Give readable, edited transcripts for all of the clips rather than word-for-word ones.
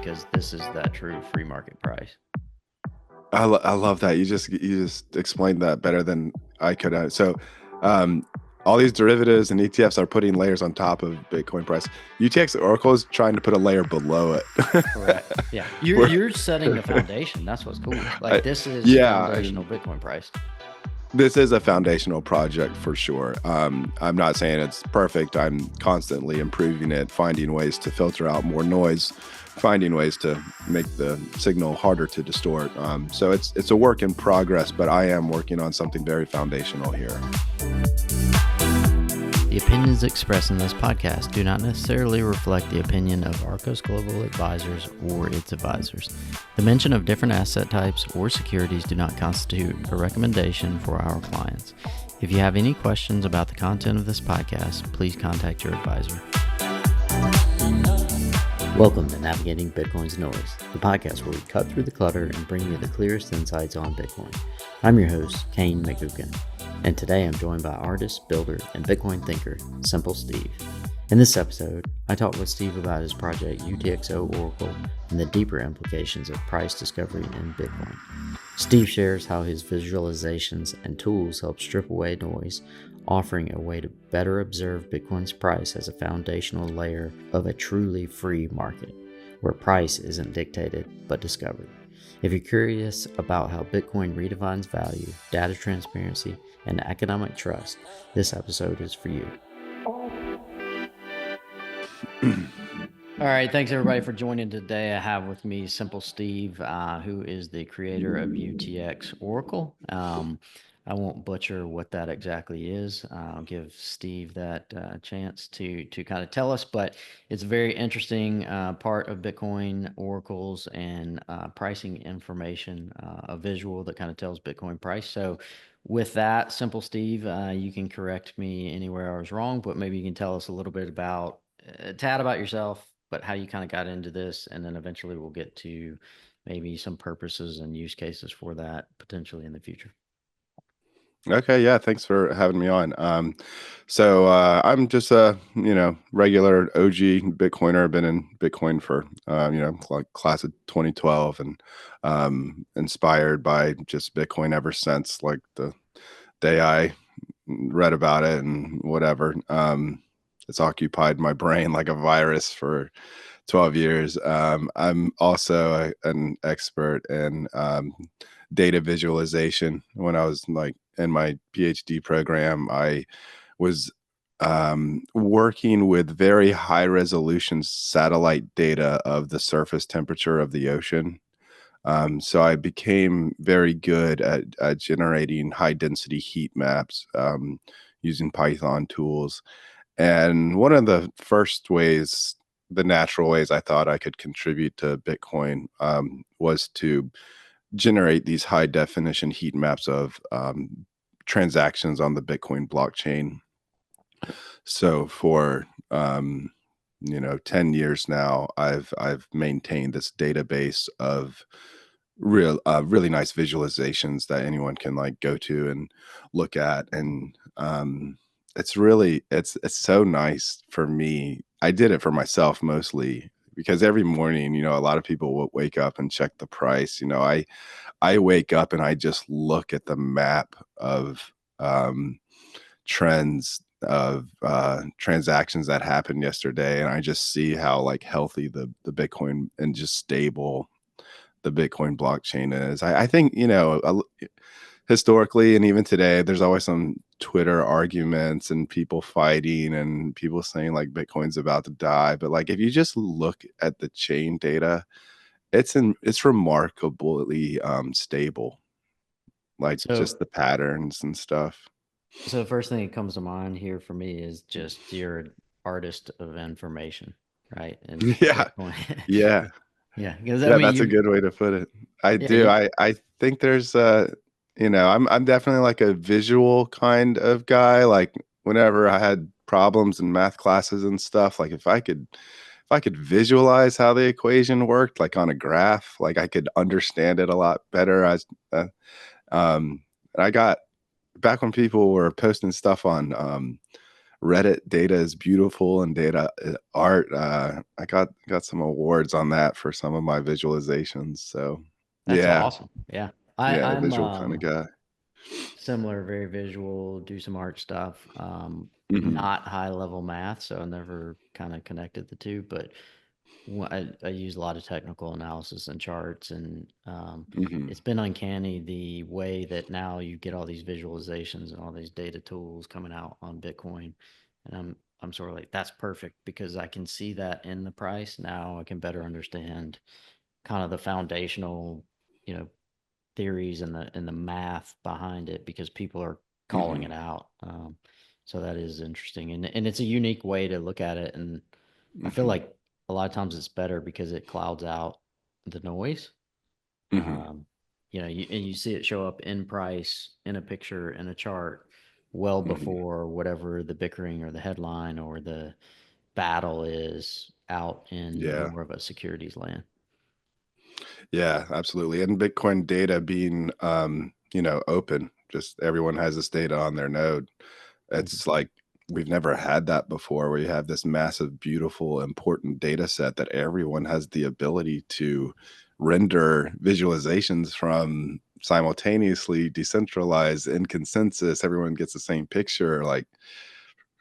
because this is that true free market price. I love that. You just explained that better than I could have. So, um, all these derivatives and ETFs are putting layers on top of Bitcoin price. UTXO Oracle is trying to put a layer below it. Correct. Yeah. We're- You're setting the foundation. That's what's cool. Like I- this is yeah, foundational Bitcoin price. this is a foundational project for sure. I'm not saying it's perfect. I'm constantly improving it, finding ways to filter out more noise, finding ways to make the signal harder to distort. So it's a work in progress, but I am working on something very foundational here. The opinions expressed in this podcast do not necessarily reflect the opinion of Arcos Global Advisors or its advisors. The mention of different asset types or securities do not constitute a recommendation for our clients. If you have any questions about the content of this podcast, please contact your advisor. Welcome to Navigating Bitcoin's Noise, the podcast where we cut through the clutter and bring you the clearest insights on Bitcoin. I'm your host, Kane McGukin, and today I'm joined by artist, builder, and Bitcoin thinker, Simple Steve. In this episode, I talk with Steve about his project UTXO Oracle and the deeper implications of price discovery in Bitcoin. Steve shares how his visualizations and tools help strip away noise, offering a way to better observe Bitcoin's price as a foundational layer of a truly free market, where price isn't dictated but discovered. If you're curious about how Bitcoin redefines value, data transparency, and economic trust, this episode is for you. All right, thanks everybody for joining today. I have with me Simple Steve, who is the creator of UTX Oracle. I won't butcher what that exactly is. I'll give Steve that chance to kind of tell us, but it's a very interesting part of Bitcoin oracles and pricing information, a visual that kind of tells Bitcoin price. So with that, Simple Steve, you can correct me anywhere I was wrong, but maybe you can tell us a little bit about, a tad about yourself, but how you kind of got into this, and then eventually we'll get to maybe some purposes and use cases for that potentially in the future. Okay, yeah, thanks for having me on. So I'm just a regular OG Bitcoiner. Been in Bitcoin for like class of 2012, and inspired by just Bitcoin ever since, like the day I read about it and whatever. It's occupied my brain like a virus for 12 years. I'm also an expert in data visualization. When I was like in my PhD program, I was working with very high resolution satellite data of the surface temperature of the ocean. So I became very good at generating high density heat maps using Python tools. And one of the first ways, the natural ways I thought I could contribute to Bitcoin was to generate these high definition heat maps of transactions on the Bitcoin blockchain. So for 10 years now, I've maintained this database of really nice visualizations that anyone can like go to and look at. And it's so nice for me. I did it for myself mostly because every morning, a lot of people will wake up and check the price. I wake up and I just look at the map of trends of transactions that happened yesterday, and I just see how like healthy the Bitcoin and just stable the Bitcoin blockchain is. I think historically and even today, there's always some Twitter arguments and people fighting and people saying like Bitcoin's about to die. But like if you just look at the chain data, it's remarkably stable, like just the patterns and stuff. So the first thing that comes to mind here for me is just you're an artist of information, right? And Yeah, yeah, yeah, because I yeah. mean, That's a good way to put it. I yeah, do. I think there's I'm definitely like a visual kind of guy. Like whenever I had problems in math classes and stuff, like if I could visualize how the equation worked, like on a graph, like I could understand it a lot better. I got back when people were posting stuff on Reddit data is beautiful and data art. I got some awards on that for some of my visualizations. So That's yeah, awesome. Yeah. yeah, I'm visual kind of guy. similar, very visual, do some art stuff. Hmm. Not high level math, so I never kind of connected the two, but I use a lot of technical analysis and charts, and Hmm. it's been uncanny the way that now you get all these visualizations and all these data tools coming out on Bitcoin, and I'm sort of like, that's perfect because I can see that in the price now. I can better understand kind of the foundational, you know, theories and the math behind it because people are calling Hmm. it out. So that is interesting, and it's a unique way to look at it, and I feel Hmm. like a lot of times it's better because it clouds out the noise. Hmm. Um, and you see it show up in price, in a picture, in a chart, well Hmm. before whatever the bickering or the headline or the battle is out in Yeah. more of a securities land. Yeah, absolutely. And Bitcoin data being, open, just everyone has this data on their node. Mhm. It's like we've never had that before where you have this massive, beautiful, important data set that everyone has the ability to render visualizations from simultaneously, decentralized, in consensus. Everyone gets the same picture. Like,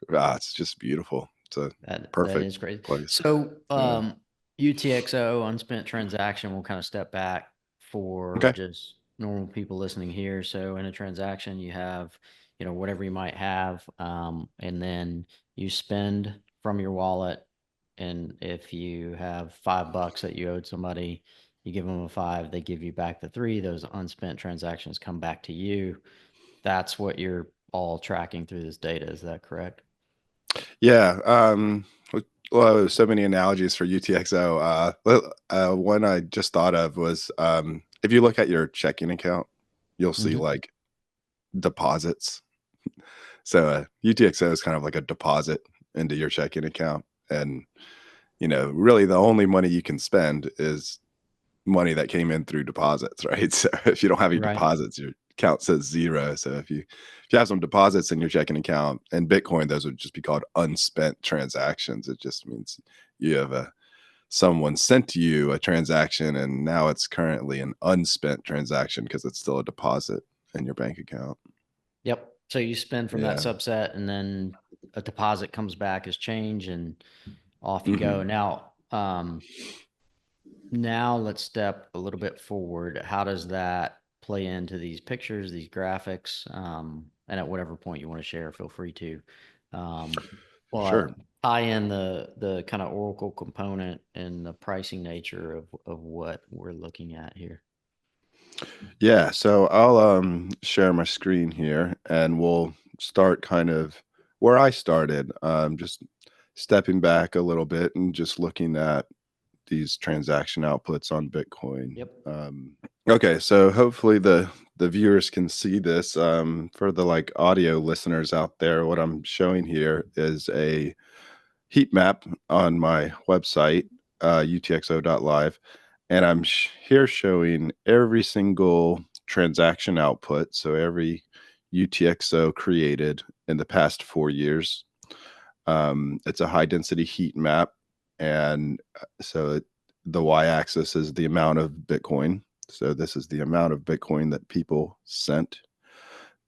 it's just beautiful. It's a That perfect is crazy. place. So, Yeah. UTXO, unspent transaction, will kind of step back for Okay. just normal people listening here. So, in a transaction, you have, whatever you might have, and then you spend from your wallet. And if you have $5 that you owed somebody, you give them a five, they give you back the three. Those unspent transactions come back to you. That's what you're all tracking through this data. Is that correct? Yeah, well, so many analogies for UTXO. One I just thought of was, if you look at your checking account, you'll see, Hmm. like, deposits. So, UTXO is kind of like a deposit into your checking account, and, really the only money you can spend is money that came in through deposits, right? So if you don't have any Right. deposits, your account says zero. So if you have some deposits in your checking account and Bitcoin, those would just be called unspent transactions. It just means you have someone sent you a transaction and now it's currently an unspent transaction because it's still a deposit in your bank account. Yep. So you spend from that Yeah. subset and then a deposit comes back as change and off you go. Hmm. Now let's step a little bit forward. How does that play into these pictures, these graphics? And at whatever point you want to share, feel free to. Um, Sure. but tie in the kind of Oracle component and the pricing nature of what we're looking at here. Yeah, so I'll share my screen here and we'll start kind of where I started, just stepping back a little bit and just looking at these transaction outputs on Bitcoin. Yep. Okay, so hopefully the viewers can see this. For the like audio listeners out there, what I'm showing here is a heat map on my website, utxo.live, and I'm here showing every single transaction output. So every UTXO created in the past 4 years. It's a high density heat map, and the y-axis is the amount of Bitcoin. So this is the amount of Bitcoin that people sent.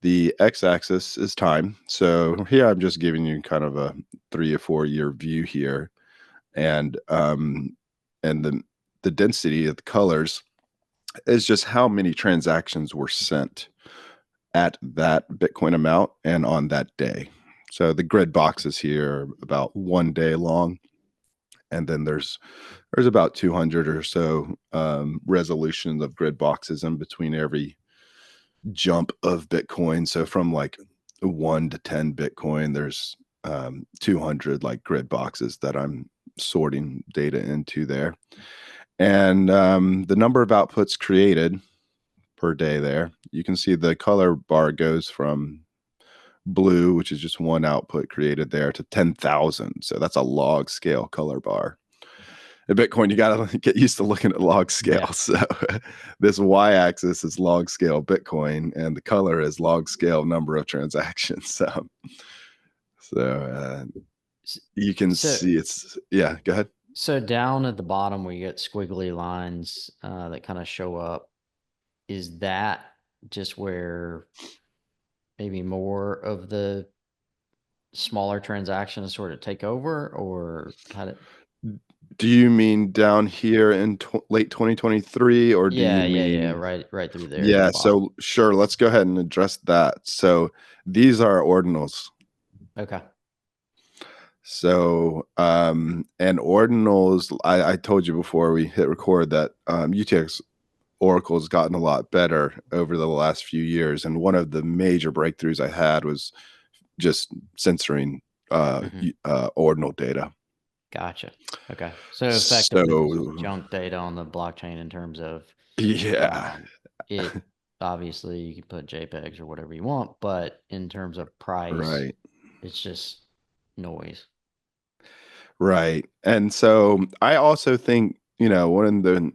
The x-axis is time. So here I'm just giving you kind of a 3 or 4 year view here, and the density of the colors is just how many transactions were sent at that Bitcoin amount and on that day. So the grid boxes here are about 1 day long, and then there's about 200 or so resolutions of grid boxes in between every jump of Bitcoin. So from like 1 to 10 Bitcoin, there's 200 like grid boxes that I'm sorting data into there. And the number of outputs created per day there, you can see the color bar goes from blue, which is just one output created there, to 10,000. So that's a log scale color bar. In Bitcoin, you got to get used to looking at log scale. Yeah. So this y-axis is log scale Bitcoin, and the color is log scale number of transactions. So S- you can So, see yeah, go ahead. so down at the bottom where you get squiggly lines that kind of show up, is that just where maybe more of the smaller transactions sort of take over, or how did? Do you mean down here in late 2023, or do Yeah, you yeah, yeah, mean? right through there at the Yeah, bottom. so sure, let's go ahead and address that. So these are ordinals. Okay. And ordinals, I told you before we hit record that UTX Oracle has gotten a lot better over the last few years. And one of the major breakthroughs I had was just censoring Hmm. ordinal data. Gotcha. Okay. So effectively just So junk data on the blockchain in terms of yeah, it obviously you can put JPEGs or whatever you want, but in terms of price, right. it's just noise. Right. And so I also think, one of the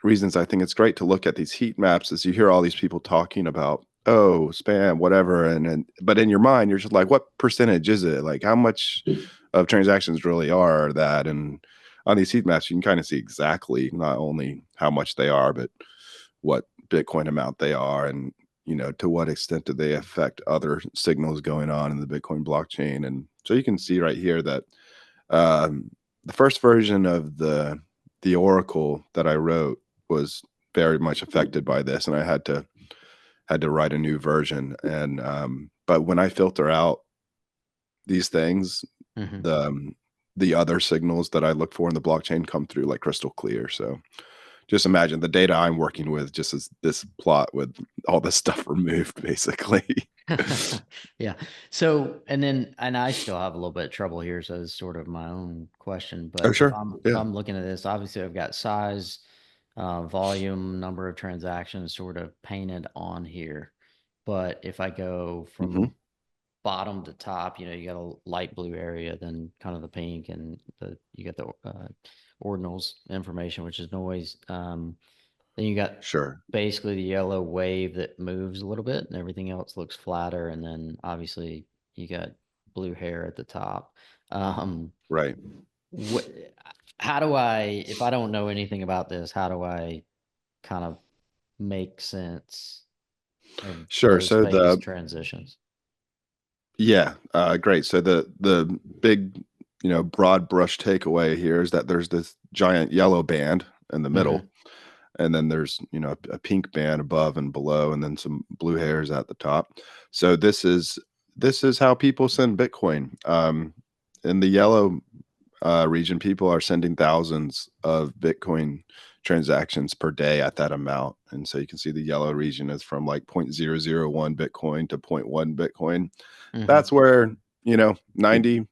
reasons I think it's great to look at these heat maps is you hear all these people talking about, oh, spam, whatever. And but in your mind, you're just like, what percentage is it? Like how much of transactions really are that? And on these heat maps, you can kind of see exactly not only how much they are, but what Bitcoin amount they are and to what extent do they affect other signals going on in the Bitcoin blockchain. And so you can see right here that um, the first version of the Oracle that I wrote was very much affected by this, and I had to write a new version. And but when I filter out these things, Hmm. the the other signals that I look for in the blockchain come through like crystal clear. So just imagine the data I'm working with just as this plot with all this stuff removed, basically. Yeah. So, and I still have a little bit of trouble here, so it's sort of my own question. Oh, But if sure. Yeah. I'm looking at this, obviously I've got size, volume, number of transactions sort of painted on here. But if I go Hmm. from bottom to top, you got a light blue area, then kind of the pink, and you got the ordinals information, which is noise. Then you got Sure. basically the yellow wave that moves a little bit, and everything else looks flatter. And then obviously you got blue hair at the top. Um, Right. what? How do I, if I don't know anything about this, how do I kind of make sense of Sure. those So phase the transitions? Yeah, great. So the big, broad brush takeaway here is that there's this giant yellow band in the Hmm. middle, and then there's a pink band above and below, and then some blue hairs at the top. So this is how people send Bitcoin. In the yellow region, people are sending thousands of Bitcoin transactions per day at that amount, and so you can see the yellow region is from like 0.001 Bitcoin to zero point 0.1 Bitcoin. Hmm. That's where, 95%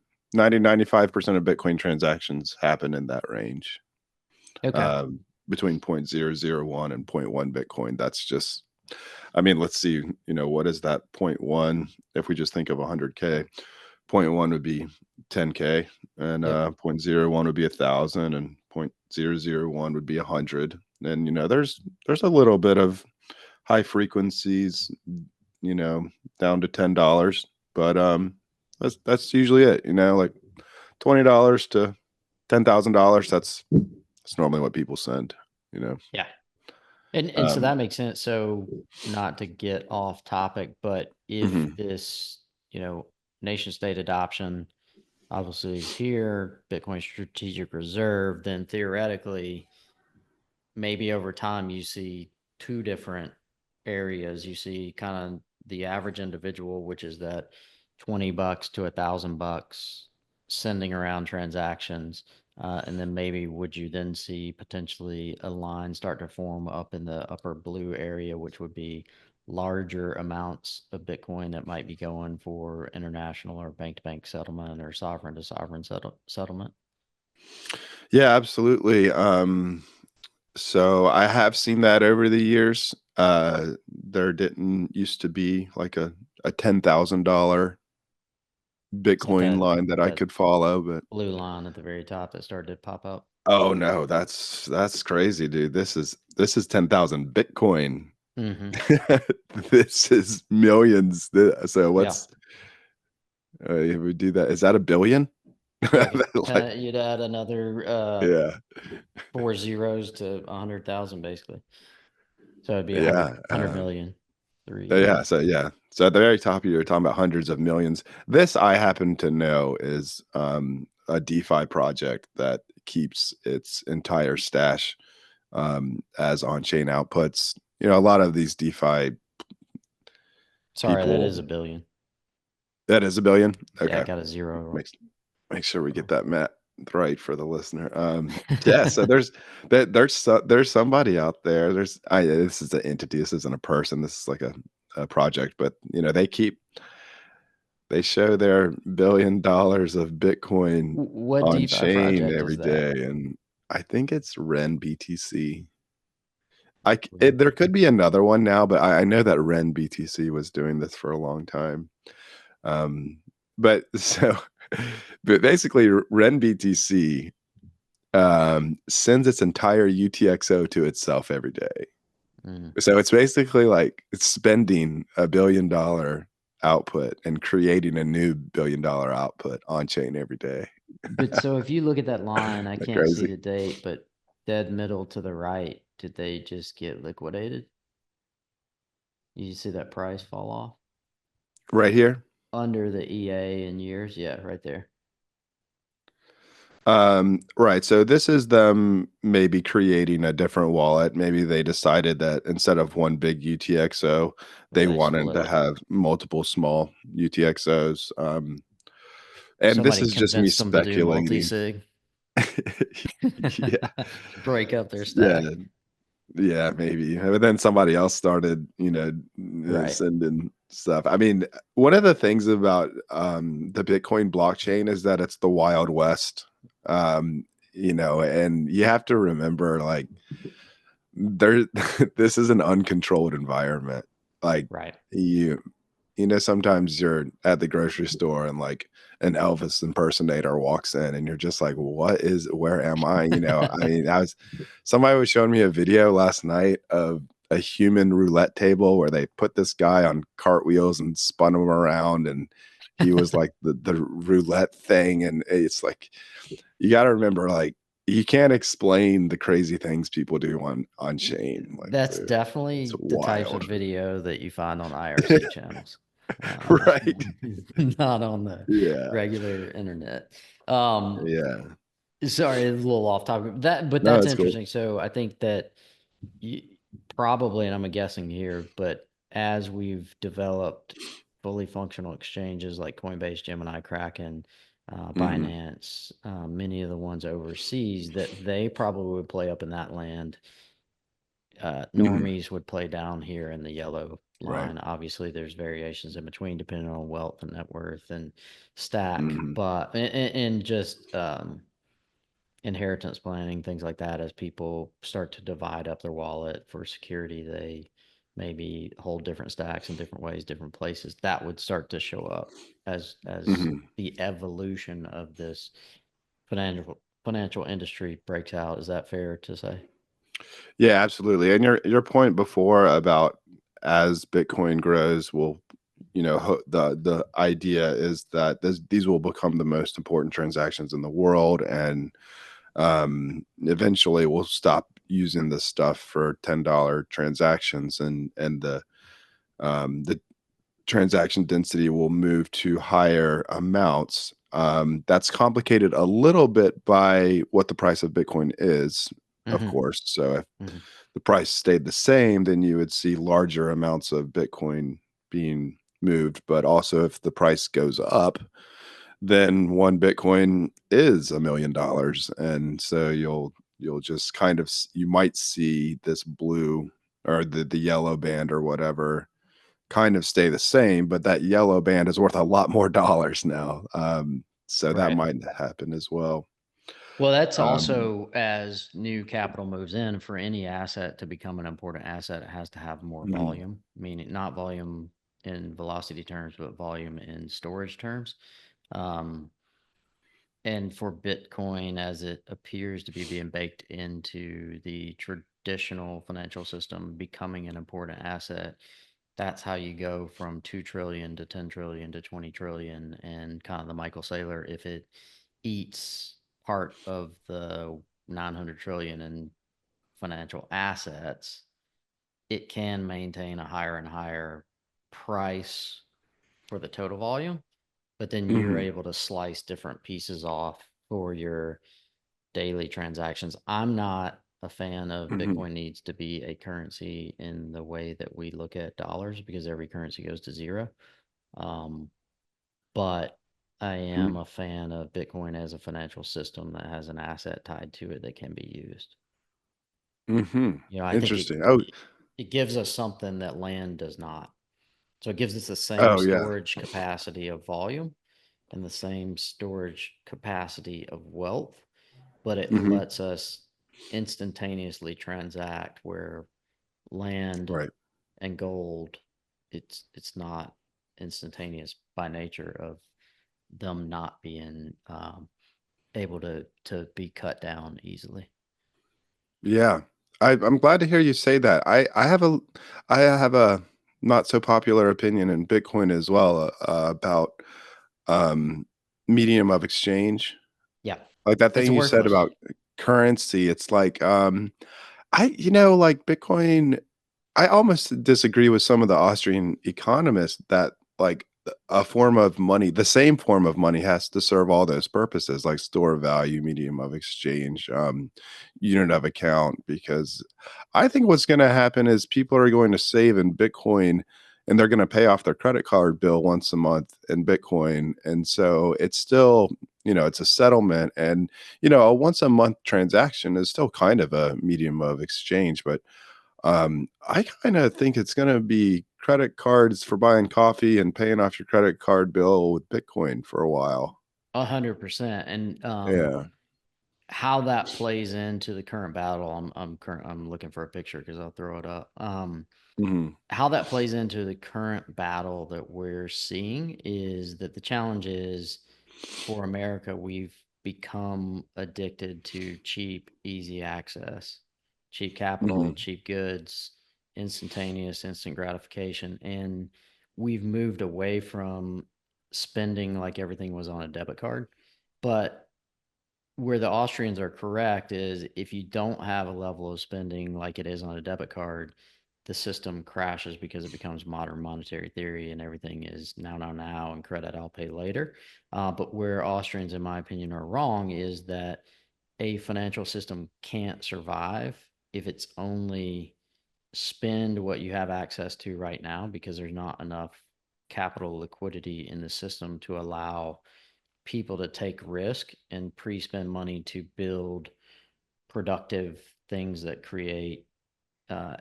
of Bitcoin transactions happen in that range. Okay. Between 0.001 and zero point 0.1 Bitcoin. That's just, I mean, let's see, what is that zero point 0.1? If we just think of 100K, zero point 0.1 would be 10K, and Yep. 0.01 would be 1,000, and 0.001 would be 100. And, there's a little bit of high frequencies, you know, down to $10. But that's usually it, like $20 to $10,000. That's normally what people send, you know. Yeah. And so Um, that makes sense. So not to get off topic, but if mhm. this, nation state adoption obviously is here, Bitcoin strategic reserve, then theoretically, maybe over time you see two different areas. You see kind of the average individual, which is that $20 to $1,000 sending around transactions. And then maybe would you then see potentially a line start to form up in the upper blue area, which would be larger amounts of Bitcoin that might be going for international or bank to bank settlement or sovereign to sovereign settlement? Yeah, absolutely. So I have seen that over the years. There didn't used to be like a $10,000 It's like Bitcoin line that I that could follow, but blue line at the very top that started to pop up. oh no, that's crazy, dude. This is 10,000 Bitcoin. Hmm. This is millions. So Yeah. We do that. Is that a billion? Yeah, because Like, you'd add another yeah, four zeros to 100,000 basically. So it'd be yeah, 100 million. Three. yeah. So yeah, so at the very top, you're talking about hundreds of millions. This I happen to know is a DeFi project that keeps its entire stash as on-chain outputs. A lot of these DeFi Sorry, that people. is a billion. That is a billion. Yeah, I Okay, got a zero. make make sure we get that Matt right for the listener. Yeah. So there's somebody out there. This is an entity. This isn't a person. This is like a project. But they show their $1 billion of Bitcoin What on DeFi chain project every is that? day, and I think it's Ren BTC. Ren. There could be another one now, but I know that Ren BTC was doing this for a long time. Um, but so, but basically, Ren BTC sends its entire UTXO to itself every day. Mm. So it's basically like it's spending $1 billion output and creating a new $1 billion output on chain every day. But so if you look at that line, I That can't see crazy. the date, but dead middle to the right, did they just get liquidated? You see that price fall off Right here. under the EA in years? Yeah, right there. Right. So this is them maybe creating a different wallet. Maybe they decided that instead of one big UTXO, they They wanted to split. have multiple small UTXOs. And this Somebody is just me convinced them to do speculating. multi-sig. Yeah. Break up their Yeah. stack. Yeah, maybe. But then somebody else started, Right. sending stuff. I mean, one of the things about the Bitcoin blockchain is that it's the Wild West. And you have to remember like there this is an uncontrolled environment. Like Right. you sometimes you're at the grocery store and like an Elvis impersonator walks in and you're just like, where am I? I mean, somebody was showing me a video last night of a human roulette table where they put this guy on cartwheels and spun him around and he was like the roulette thing. And it's like, you got to remember, like, you can't explain the crazy things people do on chain. Like, That's it's definitely the types of wild. video that you find on IRC channels, Right. not on the Yeah. regular internet. Um, Yeah. Sorry, it's a little off topic. But No, that's it's cool. interesting. So I think that you, probably, and I'm guessing here, but as we've developed fully functional exchanges like Coinbase, Gemini, Kraken, Mhm. Binance, many of the ones overseas, that they probably would play up in that land. Mhm. Normies would play down here in the yellow Right. line. Obviously, there's variations in between depending on wealth and net worth and stack, Mhm. but and just inheritance planning, things like that. As people start to divide up their wallet for security, they maybe hold different stacks in different ways, different places. That would start to show up as Mhm. the evolution of this financial industry breaks out. Is that fair to say? Yeah, absolutely. And your point before about as Bitcoin grows, the idea is that these will become the most important transactions in the world, and eventually we'll stop using this stuff for $10 transactions, and the transaction density will move to higher amounts. That's complicated a little bit by what the price of Bitcoin is, of Mm-hmm. course. So if Mm-hmm. the price stayed the same, then you would see larger amounts of Bitcoin being moved. But also, if the price goes up, then one Bitcoin is $1 million, and so you'll just kind of you might see this blue or the yellow band or whatever kind of stay the same, but that yellow band is worth a lot more dollars now. So that Right. might happen as well. Well, that's Um, also as new capital moves in for any asset to become an important asset, it has to have more mhm, volume, meaning not volume in velocity terms, but volume in storage terms. Um, and for Bitcoin, as it appears to be being baked into the traditional financial system, becoming an important asset, that's how you go from 2 trillion to 10 trillion to 20 trillion. And kind of the Michael Saylor, if it eats part of the 900 trillion in financial assets, it can maintain a higher and higher price for the total volume, but then you're Hmm. able to slice different pieces off for your daily transactions. I'm not a fan of Hmm. Bitcoin needs to be a currency in the way that we look at dollars because every currency goes to zero. Um, but I am a fan of Bitcoin as a financial system that has an asset tied to it that can be used. Hmm. I think Interesting. Oh, it gives us something that land does not. So it gives us the same oh yeah. storage capacity of volume and the same storage capacity of wealth, but it Hmm. lets us instantaneously transact where land Right. and gold, it's not instantaneous by nature of them not being able to be cut down easily. Yeah. I'm glad to hear you say that. I have a not so popular opinion in Bitcoin as well, about um medium of exchange. Yeah, Like that it's thing you said worthless. about currency, it's like like Bitcoin, I almost disagree with some of the Austrian economists that like a form of money, the same form of money has to serve all those purposes, like store of value, medium of exchange, unit of account. Because I think what's going to happen is people are going to save in Bitcoin and they're going to pay off their credit card bill once a month in Bitcoin. And so it's still, it's a settlement. And, a once a month transaction is still kind of a medium of exchange. But I kinda think it's gonna be credit cards for buying coffee and paying off your credit card bill with Bitcoin for a while. 100%. And Yeah. how that plays into the current battle, I'm looking for a picture because I'll throw it up. Mhm. How that plays into the current battle that we're seeing is that the challenge is for America, we've become addicted to cheap, easy access, cheap capital, Mhm. cheap goods, instantaneous, instant gratification. And we've moved away from spending like everything was on a debit card. But where the Austrians are correct is if you don't have a level of spending like it is on a debit card, the system crashes because it becomes modern monetary theory and everything is now and credit I'll pay later. But where Austrians, in my opinion, are wrong is that a financial system can't survive if it's only spend what you have access to right now because there's not enough capital liquidity in the system to allow people to take risk and pre-spend money to build productive things that create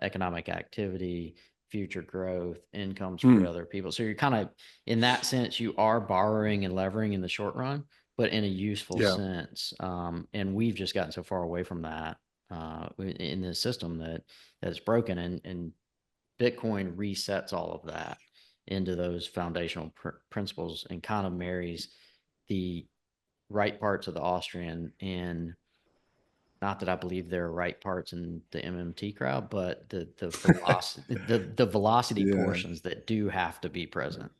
economic activity, future growth, incomes for Mm. other people. So you're kind of, in that sense, you are borrowing and levering in the short run, but in a useful Yeah. sense. And we've just gotten so far away from that in the system that's broken, and Bitcoin resets all of that into those foundational principles and kind of marries the right parts of the Austrian, and not that I believe there are right parts in the MMT crowd, but the velocity Yeah. portions that do have to be present.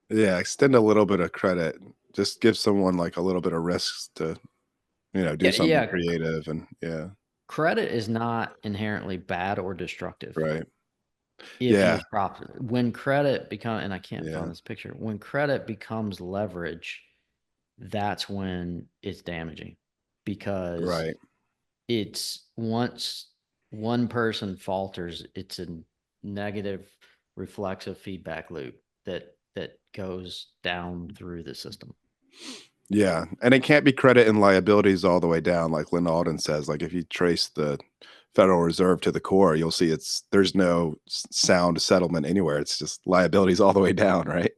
Yeah, extend a little bit of credit. Just give someone, like, a little bit of risks to, do Yeah, something yeah. creative and yeah, Credit is not inherently bad or destructive right. if Yeah, used properly. When credit become, and I can't yeah, find this picture, when credit becomes leverage, that's when it's damaging because right. it's once one person falters, it's a negative reflexive feedback loop that goes down through the system. Yeah, and it can't be credit and liabilities all the way down, like Lynn Alden says. Like if you trace the Federal Reserve to the core, you'll see there's no sound settlement anywhere. It's just liabilities all the way down, right?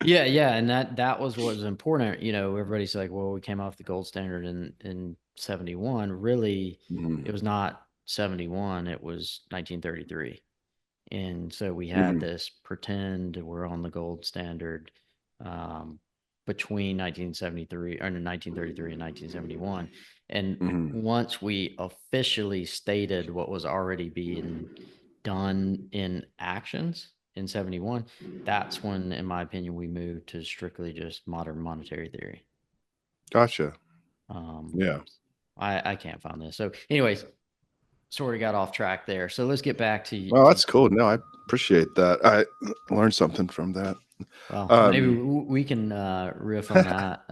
Yeah, yeah, and that was what was important. Everybody's like, "Well, we came off the gold standard in 71." Really, Mhm. it was not 71, it was 1933. And so we had Mhm. this pretend we're on the gold standard um, between 1973 or no, 1933 and 1971. And Mhm. once we officially stated what was already being done in actions, in 71, that's when, in my opinion, we moved to strictly just modern monetary theory. Gotcha. Um, Yeah. I can't find this. So, anyways, sort of got off track there. So let's get back Well, to that's cool. No, I appreciate that. I learned something from that. well, maybe Um, we can riff on that.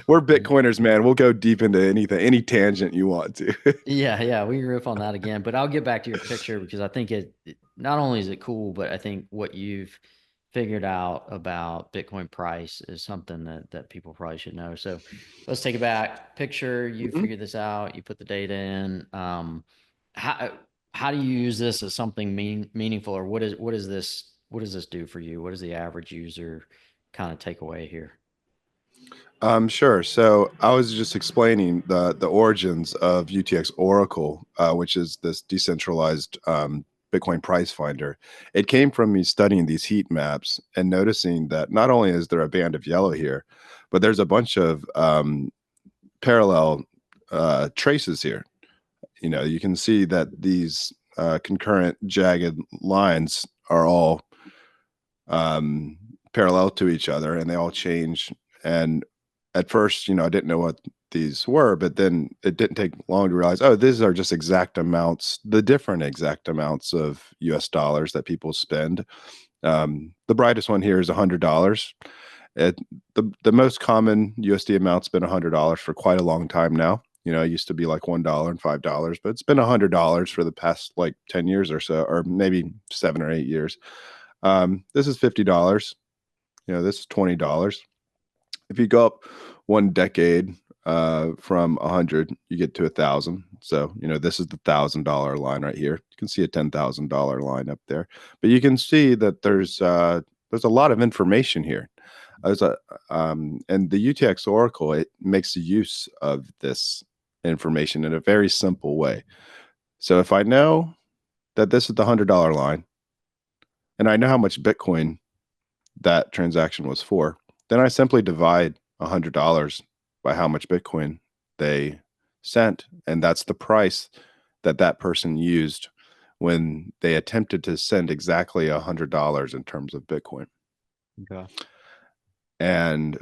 we're And Bitcoiners, man. We'll go deep into anything, any tangent you want to. yeah, we can riff on that again. But I'll get back to your picture because I think not only is it cool, but I think what you've figured out about Bitcoin price is something that people probably should know. So let's take it back. Picture, you Mhm. figured this out, you put the data in. How how do you use this as something meaningful, or what does this do for you? What does the average user kind of take away here? Sure. So I was just explaining the origins of UTX Oracle, which is this decentralized Bitcoin price finder. It came from me studying these heat maps and noticing that not only is there a band of yellow here, but there's a bunch of parallel traces here. You know, you can see that these concurrent jagged lines are all um, parallel to each other, and they all change. And at first, I didn't know what these were, but then it didn't take long to realize, oh, these are just exact amounts, the different exact amounts of US dollars that people spend. The brightest one here is $100. It, the most common USD amount's been $100 for quite a long time now. It used to be like $1 and $5, but it's been $100 for the past like 10 years or so, or maybe 7 or 8 years. This is $50. This is $20. If you go up one decade from 100, you get to 1,000. So this is the $1,000 line right here. You can see a $10,000 line up there, but you can see that there's a lot of information here. There's a and the UTX Oracle, it makes use of this information in a very simple way. So if I know that this is the $100 line, and I know how much Bitcoin that transaction was for, then I simply divide $100 by how much Bitcoin they sent, and that's the price that that person used when they attempted to send exactly $100 in terms of Bitcoin. Okay. And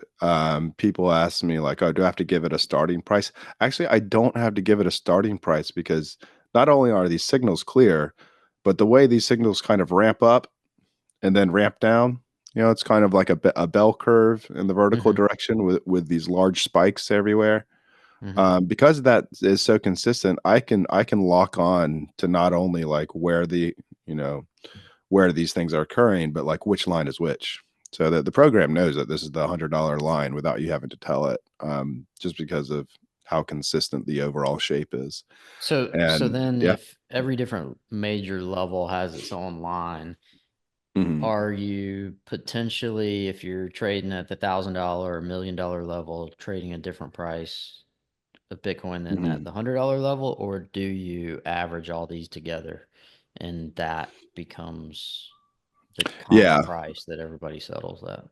people ask me like, "Oh, do I have to give it a starting price?" Actually, I don't have to give it a starting price because not only are these signals clear, but the way these signals kind of ramp up and then ramp down. It's kind of like a bell curve in the vertical Mm-hmm. direction with these large spikes everywhere. Mm-hmm. Because that is so consistent, I can lock on to not only like you know where these things are occurring, but like which line is which. So that the program knows that this is the $100 line without you having to tell it, just because of how consistent the overall shape is. So And then yeah. if every different major level has its own line, Mhm. are you potentially, if you're trading at the $1,000 or $1 million level, trading a different price of Bitcoin than at Mhm. the $100 level, or do you average all these together and that becomes the common Yeah. price that everybody settles at?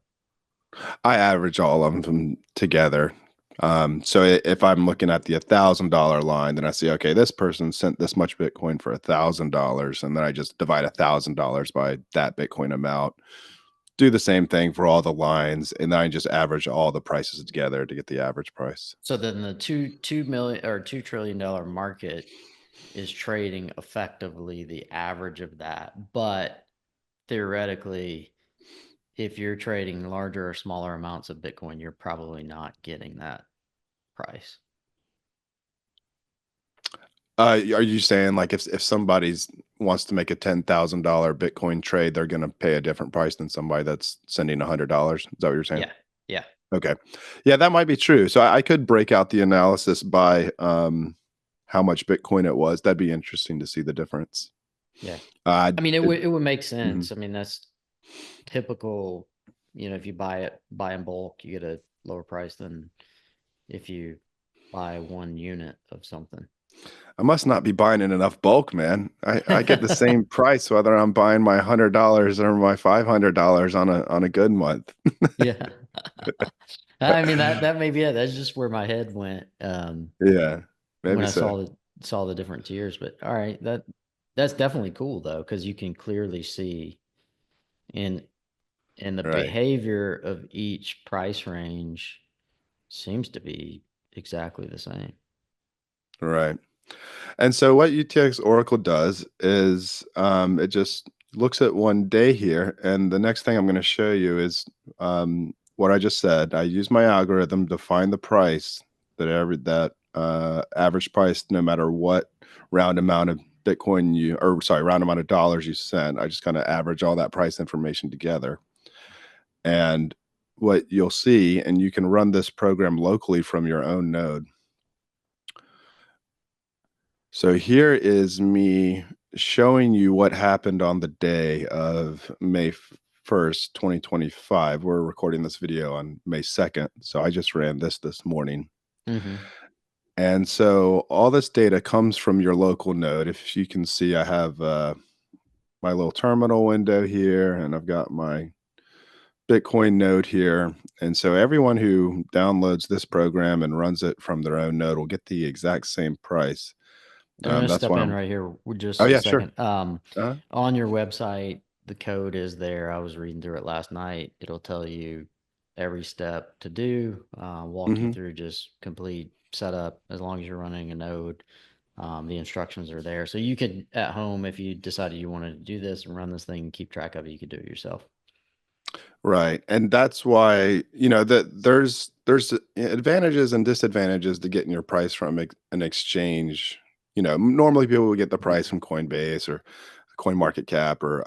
I average all of them together. So if I'm looking at the $1,000 line, then I see, okay, this person sent this much Bitcoin for $1,000, and then I just divide $1,000 by that Bitcoin amount. Do the same thing for all the lines, and then I just average all the prices together to get the average price. So then the two million or $2 trillion market is trading effectively the average of that. But theoretically, if you're trading larger or smaller amounts of Bitcoin, you're probably not getting that price. Are you saying like if somebody's wants to make a $10,000 Bitcoin trade, they're going to pay a different price than somebody that's sending $100? Is that what you're saying? Yeah. Yeah. Okay. Yeah, that might be true. So I could break out the analysis by how much Bitcoin it was. That'd be interesting to see the difference. Yeah. Uh, I mean, it, it would make mhm. sense. I mean, that's typical. If you buy in bulk, you get a lower price than if you buy one unit of something. I must not be buying in enough bulk, man. I get the same price whether I'm buying my $100 or my $500 on a good month. Yeah. I mean that may be it. That's just where my head went Yeah, when maybe I so. saw the different tiers. But all right, that's definitely cool though, because you can clearly see. and the Right. behavior of each price range seems to be exactly the same. Right. And so what UTX Oracle does is it just looks at one day here, and the next thing I'm going to show you is what I just said. I use my algorithm to find the price that average price, no matter what round amount of Bitcoin round amount of dollars you send. I just kind of average all that price information together, and what you'll see, and you can run this program locally from your own node. So here is me showing you what happened on the day of May 1st, 2025. We're recording this video on May 2nd. So I just ran this morning. Mm-hmm. And so all this data comes from your local node. If you can see, I have my little terminal window here, and I've got my Bitcoin node here. And so everyone who downloads this program and runs it from their own node will get the exact same price. I'm going to That's step why in I'm. right here with Oh just a yeah, sure. second. uh On your website, the code is there. I was reading through it last night. It'll tell you every step to do, walk you hmm through just complete setup as long as you're running a node. The instructions are there. So you could, at home, if you decided you wanted to do this and run this thing, keep track of it, you could do it yourself. Right. And that's why, that there's advantages and disadvantages to getting your price from an exchange. Normally people would get the price from Coinbase or Coin Market Cap or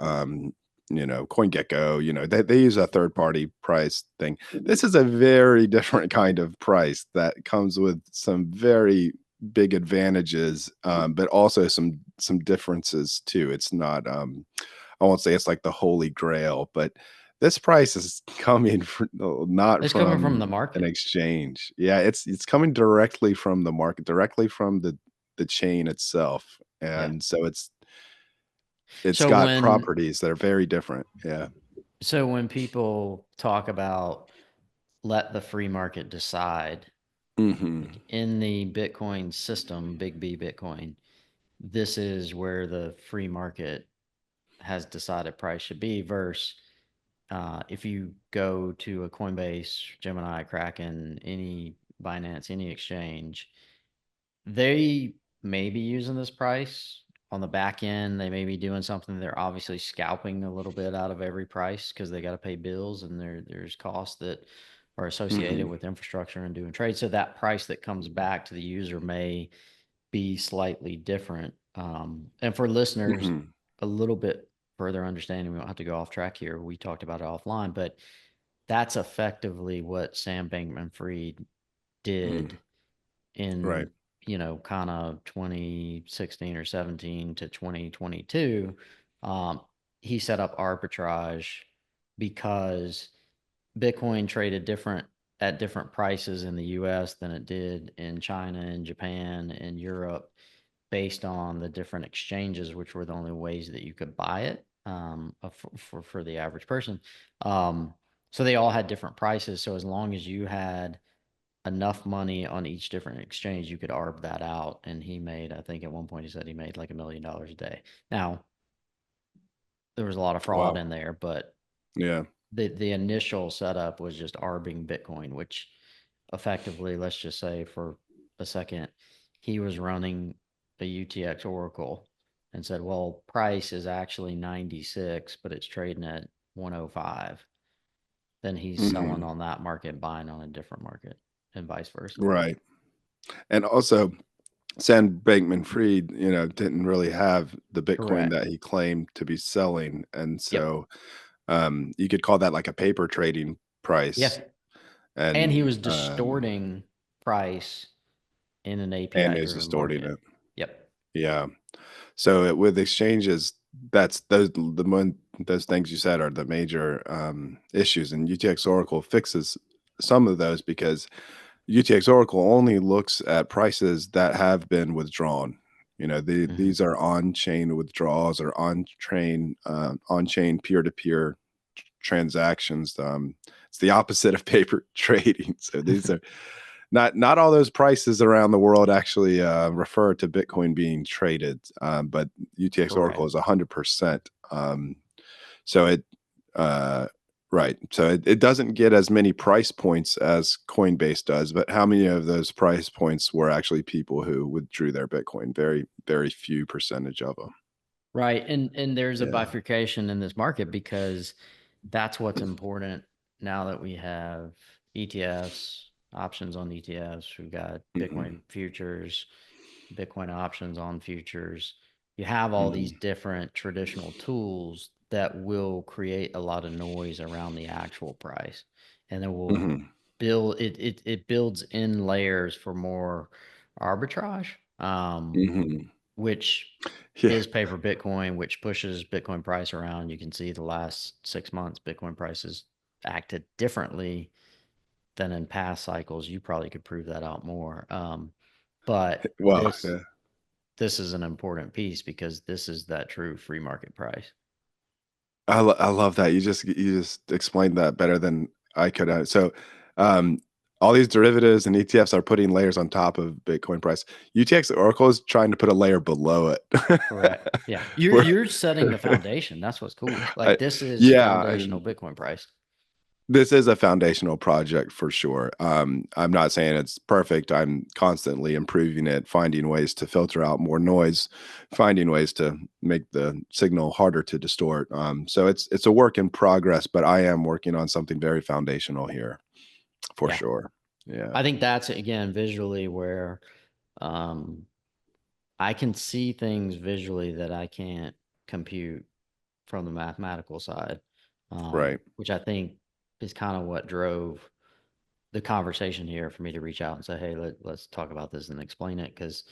CoinGecko. They use a third party price thing. This is a very different kind of price that comes with some very big advantages, but also some differences too. It's not I won't say it's like the holy grail, but this price is coming not It's coming from from the an market. exchange. Yeah, it's coming directly from the market, directly from the chain itself. Yeah. And so it's So got when properties that are very different. Yeah. so when people talk about let the free market decide, Mhm. like in the Bitcoin system, Big B Bitcoin, this is where the free market has decided price should be versus if you go to a Coinbase, Gemini, Kraken, any Binance, any exchange, they may be using this price on the back end. They may be doing something. They're obviously scalping a little bit out of every price because they got to pay bills and there's costs that are associated Mhm. with infrastructure and doing trade. So that price that comes back to the user may be slightly different. And for listeners, Mhm. a little bit further understanding, we don't have to go off track here. We talked about it offline, but that's effectively what Sam Bankman Fried Mhm. did Right. in, kind of 2016 or 17 to 2022. Um, he set up arbitrage because Bitcoin traded different at different prices in the US than it did in China and Japan and Europe based on the different exchanges, which were the only ways that you could buy it for the average person. Um, so they all had different prices. So as long as you had enough money on each different exchange, you could arb that out. And he made, I think at one point he said he made like $1 million a day. Now, there was a lot of fraud Wow. in there, but Yeah. the initial setup was just arbing Bitcoin, which effectively, let's just say for a second, he was running a UTX Oracle and said, well, price is actually 96, but it's trading at 105. Then he's selling Mhm. on that market, buying on a different market, and vice versa. Right. And also Sam Bankman-Fried, didn't really have the Bitcoin Correct. that he claimed to be selling, and Yep. so, you could call that like a paper trading Yeah. price, And he and, was distorting price in an and API is driven distorting market. it. Yep. Yeah. So, with exchanges, that's those things you said are the major, issues, and UTX Oracle fixes some of those because UTX Oracle only looks at prices that have been withdrawn. Hmm. These are on-chain withdrawals or on-chain peer-to-peer transactions. It's the opposite of paper trading. So these are not all those prices around the world actually refer to Bitcoin being traded, but UTX Oracle Correct. is 100%. So it Uh, right. So it doesn't get as many price points as Coinbase does, but how many of those price points were actually people who withdrew their Bitcoin? Very, very few percentage of them. Right. And there's a Yeah. bifurcation in this market because that's what's important now that we have ETFs, options on ETFs, we've got Hmm. Bitcoin futures, Bitcoin options on futures. You have all these Hmm. different traditional tools that will create a lot of noise around the actual price. And it will Hmm. it builds in layers for more arbitrage. Hmm. Which Yeah. is pay for Bitcoin, which pushes Bitcoin price around. You can see the last 6 months, Bitcoin prices acted differently than in past cycles. You probably could prove that out more. But Well, yeah. this is an important piece because this is that true free market price. I love that. You just explained that better than I could. So, um, all these derivatives and ETFs are putting layers on top of Bitcoin price. UTXO Oracle is trying to put a layer below it. Correct. Yeah. You're Where you're setting the foundation. That's what's cool. I Like this is yeah, foundational and Bitcoin price. this is a foundational project for sure. I'm not saying it's perfect. I'm constantly improving it, finding ways to filter out more noise, finding ways to make the signal harder to distort. So it's a work in progress, but I am working on something very foundational here for Yeah. sure. Yeah. I think that's again visually where um I can see things visually that I can't compute from the mathematical side, Right. which I think is kind of what drove the conversation here for me to reach out and say, hey, let's talk about this and explain it. Because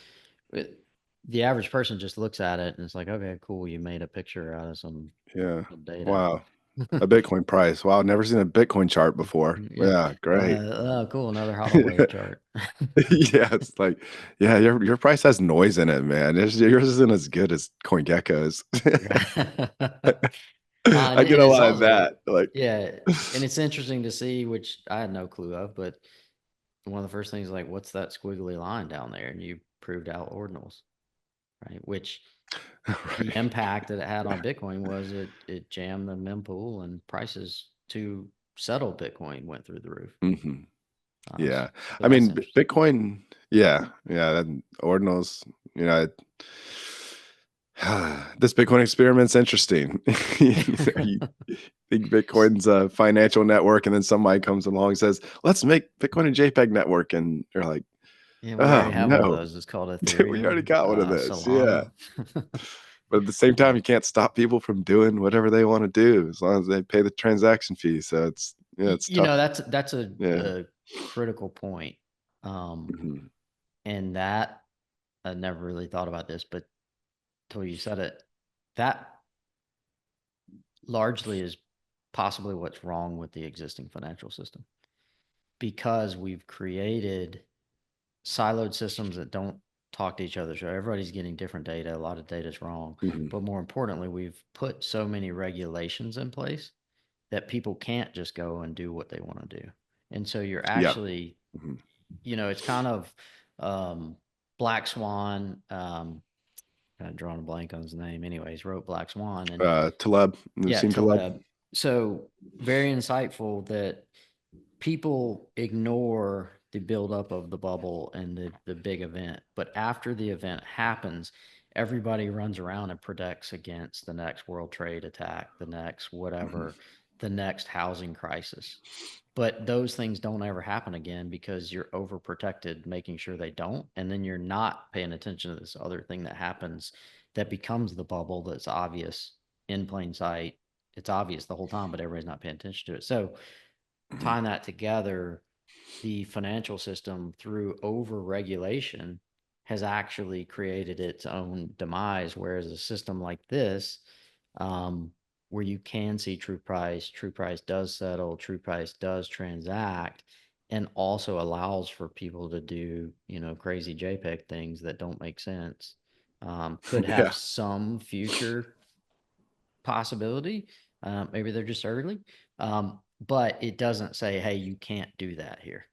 the average person just looks at it and it's like, okay, cool, you made a picture out of Yeah. some data. Wow. A Bitcoin price. Wow. Never seen a Bitcoin chart before. Yeah. Yeah. Great. Oh, cool. Another hodl wave chart. Yeah, it's like, yeah, your price has noise in it, man. Yours isn't as good as CoinGecko's. I get And a it's lot of also, that. Like, yeah, and it's interesting to see, which I had no clue of, but one of the first things like, what's that squiggly line down there? And you proved out ordinals, right? Which the right. impact that it had on Bitcoin was it jammed the mempool and prices to settle Bitcoin went through the roof. Hmm. Yeah. So I that's mean, interesting. Bitcoin, yeah, yeah, that ordinals, you know, this Bitcoin experiment's interesting. You think Bitcoin's a financial network, and then somebody comes along and says, "Let's make Bitcoin a JPEG network," and you're like, Yeah, we already "Oh have one of no, those. It's called we already Ethereum, got one of those." Yeah, Solana. but at the same Yeah. time, you can't stop people from doing whatever they want to do as long as they pay the transaction fee. So it's yeah, it's You know, tough. that's Yeah. a critical point. Um, Mhm. and that I never really thought about this, but till you said it, that largely is possibly what's wrong with the existing financial system because we've created siloed systems that don't talk to each other. So everybody's getting different data. A lot of data is wrong. Mhm. But more importantly, we've put so many regulations in place that people can't just go and do what they want to do. And so you're Yeah. actually, Mhm. it's kind of Black Swan. Kind of drawing a blank on his name. Anyways, wrote Black Swan, and Taleb, yeah, Nassim Taleb. Taleb. So very insightful that people ignore the buildup of the bubble and the big event. But after the event happens, everybody runs around and protects against the next world trade attack, the next Mhm. whatever, the next housing crisis. But those things don't ever happen again because you're overprotected, making sure they don't. And then you're not paying attention to this other thing that happens that becomes the bubble that's obvious in plain sight. It's obvious the whole time, but everybody's not paying attention to it. So Mhm. tying that together, the financial system through over regulation has actually created its own demise. Whereas a system like this, um, where you can see true price does settle, true price does transact, and also allows for people to do, crazy JPEG things that don't make sense, could have Yeah. some future possibility. Maybe they're just early, but it doesn't say, "Hey, you can't do that here."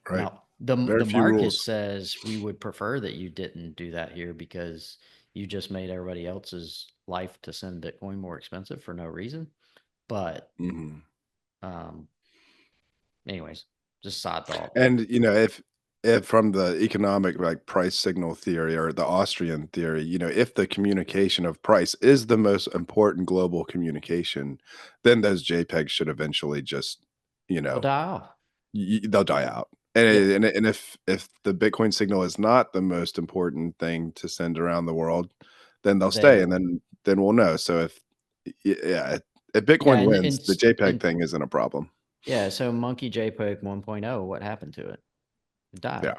Right. Now, the Very few market rules. says we would prefer that you didn't do that here because you just made everybody else's life to send Bitcoin more expensive for no reason. But Mhm. um, anyways, just side thought. And, if from the economic, like, price signal theory or the Austrian theory, if the communication of price is the most important global communication, then those JPEGs should eventually just, you They'll know, die off. they'll die out. And Yeah, if the Bitcoin signal is not the most important thing to send around the world, then they'll stay, they and then we'll know. So yeah, if yeah, Bitcoin wins, the JPEG and thing isn't a problem. yeah. So Monkey JPEG 1.0, what happened to it? It died. Yeah,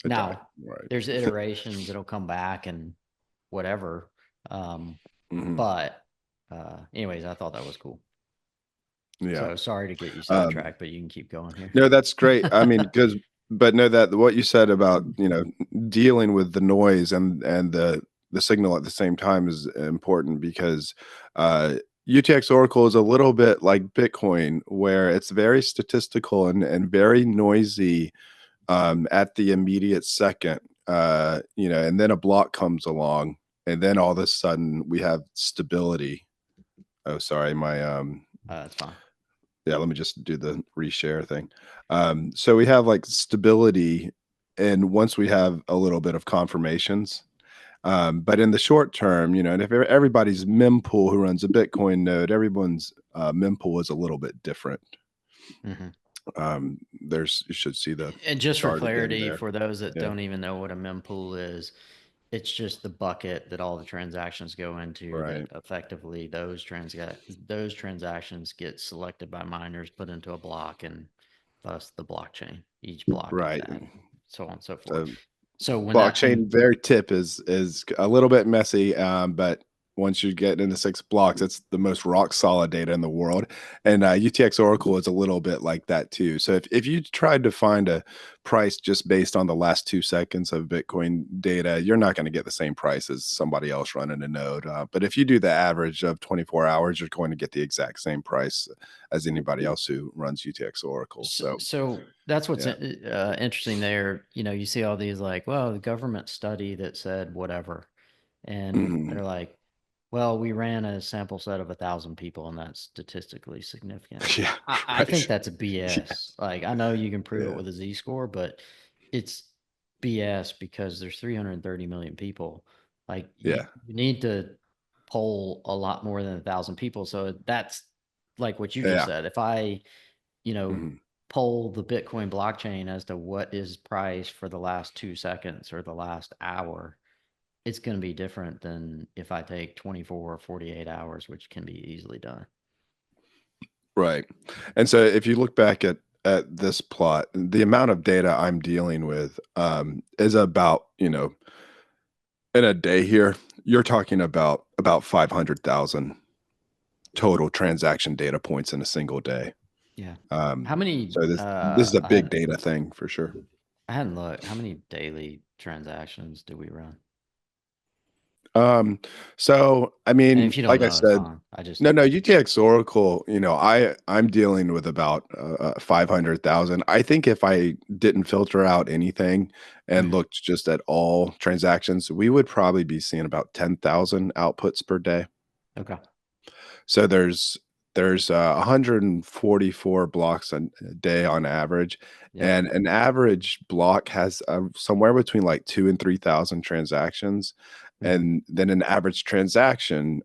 it died. Now Right. there's iterations. It'll come back and whatever. Um, Mhm. but anyways, I thought that was cool. Yeah. So sorry to get you Um, sidetracked, but you can keep going here. no, that's great. I mean, but no, that what you said about, dealing with the noise and the signal at the same time is important because UTX Oracle is a little bit like Bitcoin, where it's very statistical and very noisy at the immediate second. And then a block comes along, and then all of a sudden we have stability. Oh, sorry, my That's fine. yeah, let me just do the reshare thing. So we have like stability, and once we have a little bit of confirmations, but in the short term, and if everybody's mempool who runs a Bitcoin node, everyone's mempool is a little bit different. Hmm. You should see the And just for chart again clarity, there. for those that Yeah, don't even know what a mempool is, it's just the bucket that all the transactions go into that right, effectively those transactions get selected by miners, put into a block, and thus the blockchain. Each block gets right. added, so on and so forth. So So when blockchain very tip is a little bit messy, but once you get into 6 blocks, it's the most rock solid data in the world. And UTX Oracle is a little bit like that too. So if you tried to find a price just based on the last 2 seconds of Bitcoin data, you're not going to get the same price as somebody else running a node. But if you do the average of 24 hours, you're going to get the exact same price as anybody else who runs UTX Oracle. So So that's what's yeah. interesting there. You see all these like, well, the government study that said whatever, and Mhm. they're like, well, we ran a sample set of 1,000 people, and that's statistically significant. Yeah, I think right. that's a Yeah, BS. Like, I know you can prove it yeah, with a Z-score, but it's BS because there's 330 million people. Like, yeah, you need to poll a lot more than 1,000 people. So that's like what you just yeah. said. If I you know, Mhm. poll the Bitcoin blockchain as to what is price for the last 2 seconds or the last hour, it's going to be different than if I take 24 or 48 hours, which can be easily done. Right. And so if you look back at this plot, the amount of data I'm dealing with is about, in a day here, you're talking about 500,000 total transaction data points in a single day. Yeah. Um, How many, so this is a big data thing for sure. I hadn't looked, how many daily transactions do we run? Um, so I And mean, if you don't like I know, it's said, fine. I just, no, UTX Oracle, I'm dealing with about 500,000. I think if I didn't filter out anything and mhm, looked just at all transactions, we would probably be seeing about 10,000 outputs per day. okay. So there's 144 blocks a day on average, Yep. and an average block has somewhere between like 2 and 3,000 transactions, Hmm. and then an average transaction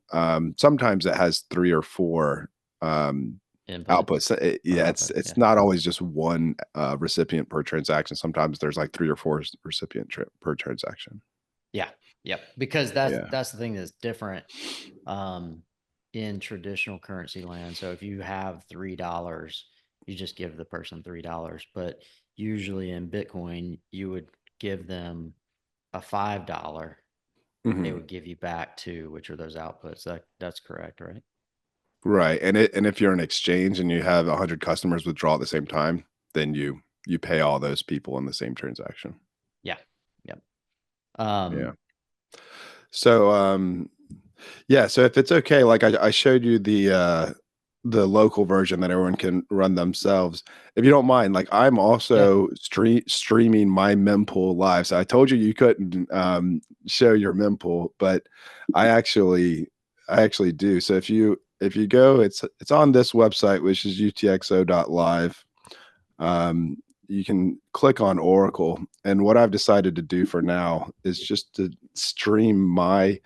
sometimes it has 3 or 4 um, Inputs outputs. or Yeah, output. it's Yeah. not always just one recipient per transaction. Sometimes there's like 3 or 4 recipient per transaction. Yeah. Yep. Because Yeah. that's the thing that's different um, in traditional currency land. So if you have $3, you just give the person $3. But usually in Bitcoin, you would give them a $5. They Mhm. would give you back two, which are those outputs. That's correct, right? Right, and if you're an exchange and you have 100 customers withdraw at the same time, then you pay all those people in the same transaction. Yeah. Yep. Yeah. Um, So, yeah, so if it's okay, like I showed you the local version that everyone can run themselves. If you don't mind, like I'm yeah. also streaming my mempool live. So I told you you couldn't show your mempool, but I actually do. So if you go, it's on this website, which is UTXO.live. You can click on Oracle. And what I've decided to do for now is just to stream my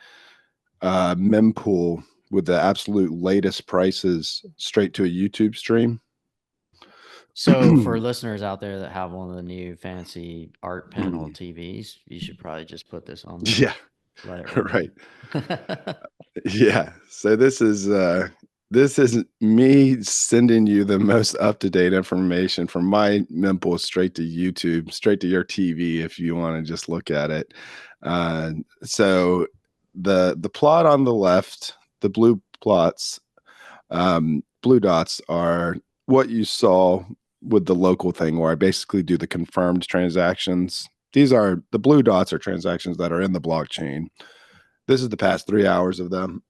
mempool with the absolute latest prices straight to a YouTube stream. So for listeners out there that have one of the new fancy art panel TVs, you should probably just put this on there. Yeah, Let it right. run. Yeah. So this is me sending you the most up-to-date information from my mempool straight to YouTube, straight to your TV if you want to just look at it. So the plot on the left, the blue plots, blue dots are what you saw with the local thing where I basically do the confirmed transactions. These are the blue dots are transactions that are in the blockchain. This is the past 3 hours of them.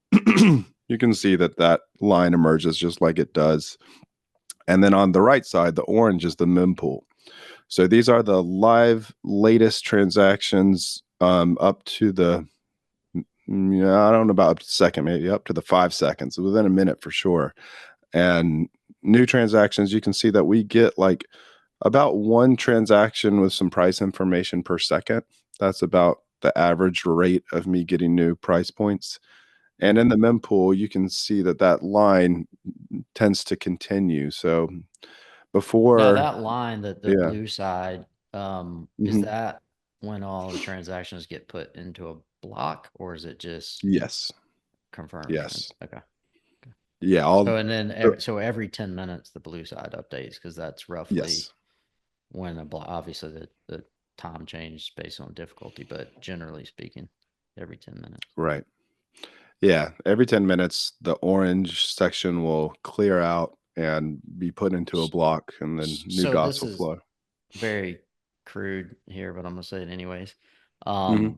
You can see that that line emerges just like it does. And then on the right side, the orange is the mempool. So these are the live latest transactions up to the, I don't know about up to second, maybe up to the 5 seconds, within a minute for sure. And new transactions, you can see that we get like about one transaction with some price information per second. That's about the average rate of me getting new price points. And in the mempool, you can see that that line tends to continue. So Now before, that line, the yeah, blue side, is hmm, that when all the transactions get put into a block, or is it just yes, confirmed trans? yes, Okay. Okay. yeah, So and then the- so every 10 minutes the blue side updates because that's roughly yes, when a block. Obviously the time changes based on difficulty, but generally speaking, every 10 minutes. right. Yeah, every 10 minutes, the orange section will clear out and be put into a block, and then new So dots this will is flow. very crude here, but I'm gonna say it anyways. Hmm.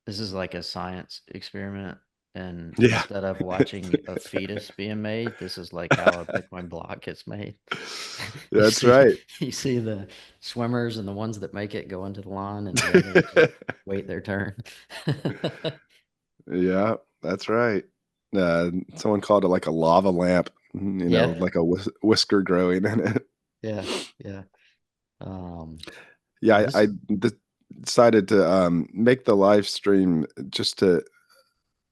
This is like a science experiment, and Yeah. instead of watching a fetus being made, this is like how a Bitcoin block gets made. you That's see, right. you see the swimmers and the ones that make it go into the line, and the others just wait their turn. Yeah, that's right. Someone called it like a lava lamp, Yeah, like a whisker growing in it. yeah, yeah. Yeah, Yeah, this I is decided to make the live stream just to,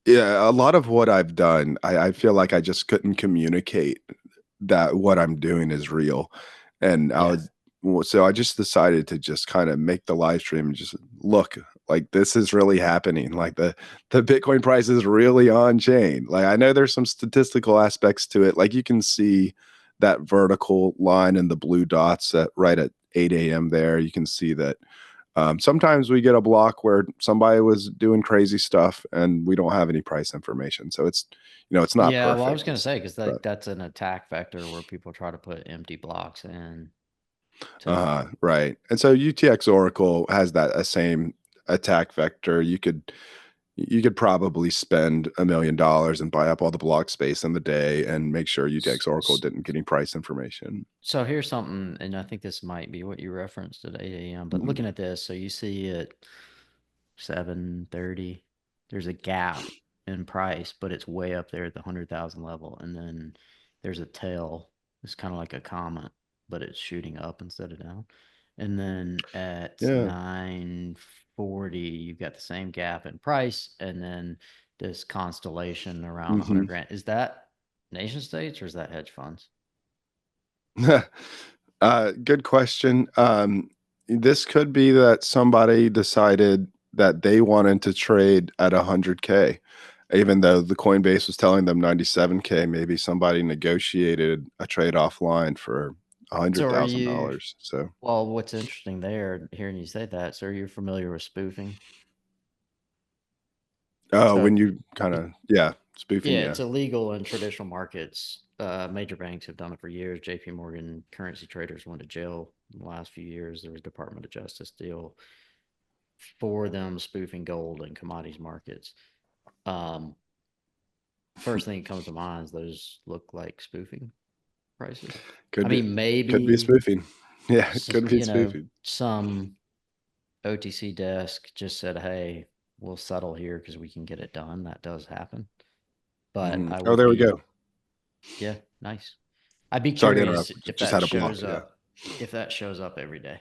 yeah, a lot of what I've done, I feel like I just couldn't communicate that what I'm doing is real. And yeah. so I just decided to just kind of make the live stream and just look like this is really happening. Like the Bitcoin price is really on chain. Like I know there's some statistical aspects to it. Like you can see that vertical line and the blue dots at right at 8 a.m. there. You can see that sometimes we get a block where somebody was doing crazy stuff and we don't have any price information. So it's not Yeah, well, I was perfect. gonna say because But that's an attack vector where people try to put empty blocks in to. right. And so UTX Oracle has that same attack vector. You could probably spend $1 million and buy up all the block space in the day and make sure UTX Oracle didn't get any price information. So here's something, and I think this might be what you referenced at 8 a.m. But looking at this, so you see at 7:30, there's a gap in price, but it's way up there at the 100,000 level, and then there's a tail. It's kind of like a comet, but it's shooting up instead of down. And then at Yeah. 9:40, you've got the same gap in price, and then this constellation around Hmm. 100 grand. Is that nation states or is that hedge funds? Good question. This could be that somebody decided that they wanted to trade at 100K, even though the Coinbase was telling them 97K. Maybe somebody negotiated a trade offline for a hundred So are thousand you, dollars. So, well, what's interesting there, hearing you say that, so are you familiar with spoofing? oh, So when you kind it, of, yeah, spoofing, yeah, yeah. it's illegal in traditional markets. Major banks have done it for years. JP Morgan currency traders went to jail in the last few years. There was a Department of Justice deal for them spoofing gold and commodities markets. Um, First thing that comes to mind is those look like spoofing prices. I Could be, mean, could be maybe, spoofing. Yeah, it could be spoofing. some OTC desk just said, "Hey, we'll settle here because we can get it done." That does happen, but I Oh, would there we be go. Yeah, nice. I'd be Sorry to curious interrupt. if Just that had a block. shows Yeah. up, if that shows up every day.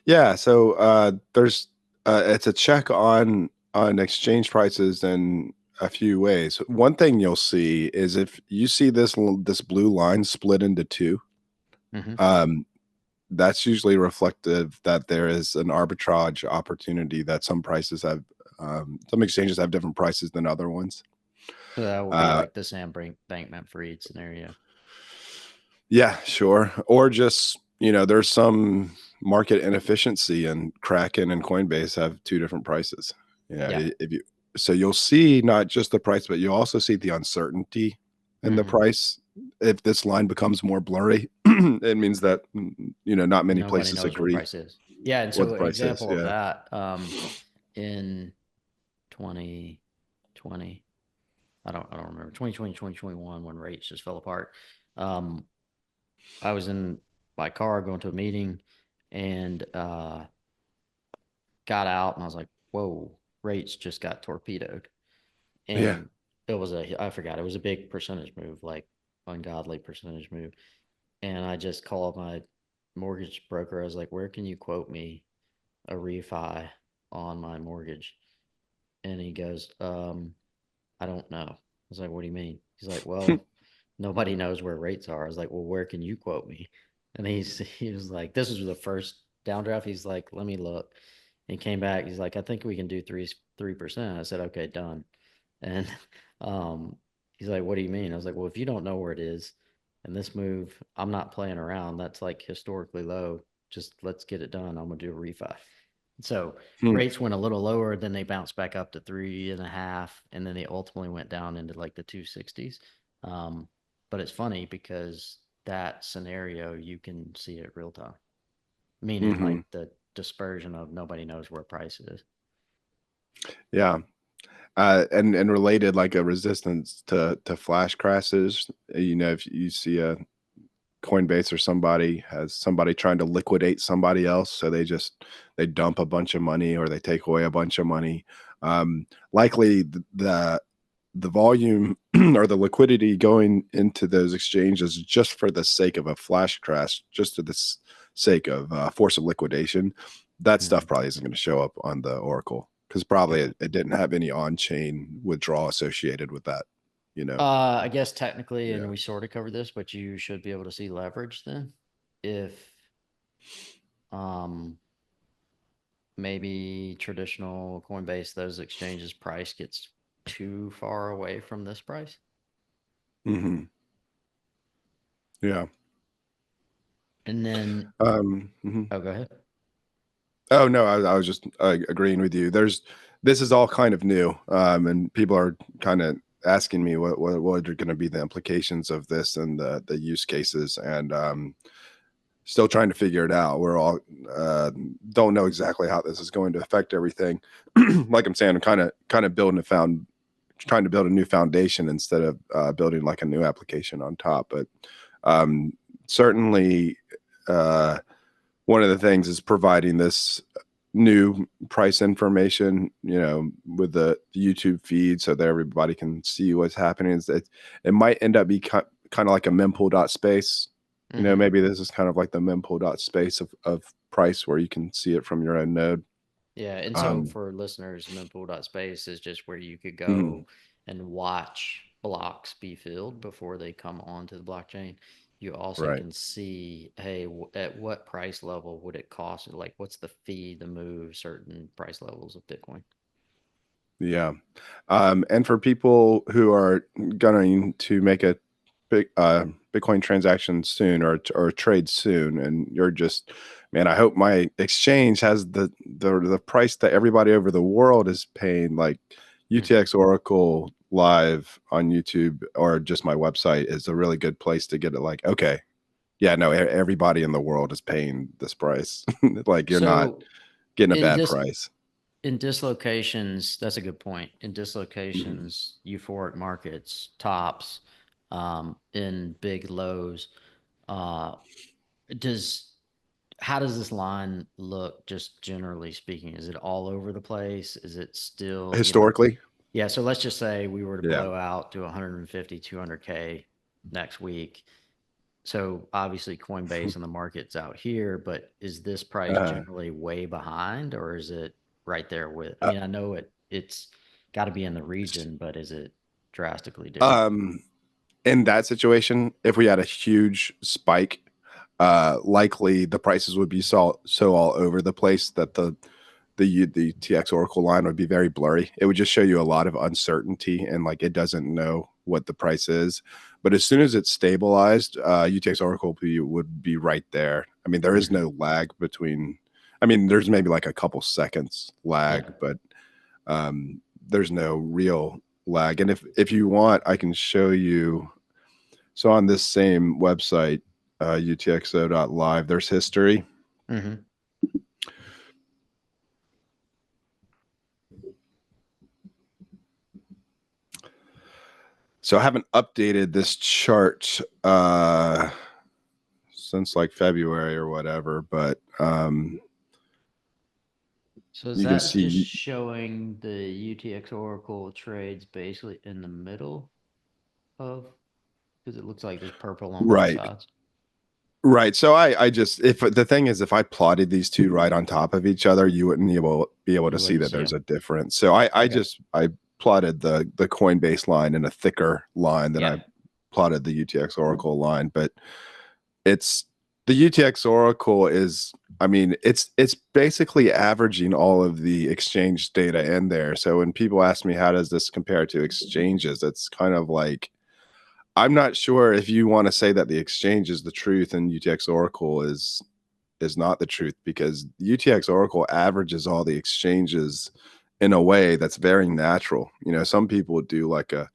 Yeah. So there's it's a check on exchange prices in a few ways. One thing you'll see is if you see this blue line split into two, Hmm. um, that's usually reflective that there is an arbitrage opportunity that some prices have. Some exchanges have different prices than other ones. So that would be Uh, like the Sam Bankman Fried scenario. Yeah, sure. Or just, there's some market inefficiency, and Kraken and Coinbase have two different prices. Yeah. If you so you'll see not just the price, but you also see the uncertainty in the Hmm. price. If this line becomes more blurry, it means that not many Nobody places knows where agree price is. Yeah, and what so the price is. example of Yeah. that, in 2020, I don't remember, 2020, 2021, when rates just fell apart. Um, I was in my car going to a meeting and got out and I was like, whoa, rates just got torpedoed. Yeah. And it was I forgot, it was a big percentage move, like ungodly percentage move. And I just called my mortgage broker. I was like, where can you quote me a refi on my mortgage? And he goes, I don't know. I was like, what do you mean? He's like, well, nobody knows where rates are. I was like, well, where can you quote me? And he was like, this was the first downdraft. He's like, let me look. And he came back. He's like, I think we can do 3%. I said, okay, done. And um, he's like, what do you mean? I was like, well, if you don't know where it is, and this move, I'm not playing around. That's like historically low. Just let's get it done. I'm gonna do a refi. So Hmm. rates went a little lower, then they bounced back up to 3.5, and then they ultimately went down into like the 260s. Um, but it's funny because that scenario you can see it real time, meaning Hmm. like the dispersion of nobody knows where price is. Yeah. And related, like a resistance to flash crashes. If you see a Coinbase or somebody has somebody trying to liquidate somebody else, so they dump a bunch of money or they take away a bunch of money. Likely the volume or the liquidity going into those exchanges just for the sake of a flash crash, just for the sake of force of liquidation. That stuff Mhm. probably isn't going to show up on the Oracle because probably Yeah. it didn't have any on-chain withdrawal associated with that. You know, I guess technically, yeah. and we sort of covered this, but you should be able to see leverage then if um maybe traditional Coinbase, those exchanges price gets too far away from this price. Hmm. Yeah. And then, Mhm. oh, go ahead. Oh no, I was just agreeing with you. This is all kind of new, and people are kind of asking me what are going to be the implications of this and the use cases, and still trying to figure it out. We're all don't know exactly how this is going to affect everything. Like I'm saying, I'm kind of building trying to build a new foundation instead of building like a new application on top. But um, certainly. Uh, One of the things is providing this new price information, with the YouTube feed so that everybody can see what's happening. It might end up be kind of like a mempool space. Hmm. Maybe this is kind of like the mempool space of price where you can see it from your own node. Yeah. And so Um, for listeners, mempool.space is just where you could mhm, go and watch blocks be filled before they come onto the blockchain. You also right. can see, hey, at what price level would it cost? Like, what's the fee to move certain price levels of Bitcoin? Yeah. And for people who are going to make a big Bitcoin transaction soon or trade soon, and you're just, man, I hope my exchange has the price that everybody over the world is paying, like Hmm. UTXO Oracle live on YouTube or just my website is a really good place to get it. Like, okay, yeah, no, everybody in the world is paying this price. Like you're not So getting a in bad dis price. in dislocations, that's a good point. In Mhm. dislocations, euphoric markets, tops, in big lows, uh, does how does this line look just generally speaking? Is it all over the place? Is it still, Historically. Yeah, so let's just say we were to Yeah. blow out to 150, 200K next week. So obviously Coinbase and the market's out here, but is this price Uh, generally way behind or is it right there with, I uh, mean, I know it's got to be in the region, but is it drastically different? um, in that situation, if we had a huge spike, likely the prices would be so all over the place that the TX Oracle line would be very blurry. It would just show you a lot of uncertainty and like it doesn't know what the price is. But as soon as it's stabilized, UTX Oracle would be right there. I mean, there is Mhm. no lag between. I mean, there's maybe like a couple seconds Yeah. lag, but there's no real lag. And if you want, I can show you. So on this same website, UTXO.live, there's history. Hmm. So I haven't updated this chart since like February or whatever, but So is you can that just see showing the UTX Oracle trades basically in the middle of, because it looks like there's purple on both right. sides. Right. So I just if the thing is if I plotted these two right on top of each other, you wouldn't be able to You see wouldn't that see there's them. a difference. So Okay. I plotted the Coinbase line in a thicker line than Yeah. I plotted the UTX Oracle line, but it's the UTX Oracle is I mean it's basically averaging all of the exchange data in there. So when people ask me how does this compare to exchanges, it's kind of like I'm not sure if you want to say that the exchange is the truth and UTX Oracle is not the truth because UTX Oracle averages all the exchanges in a way that's very natural. You know, some people do like a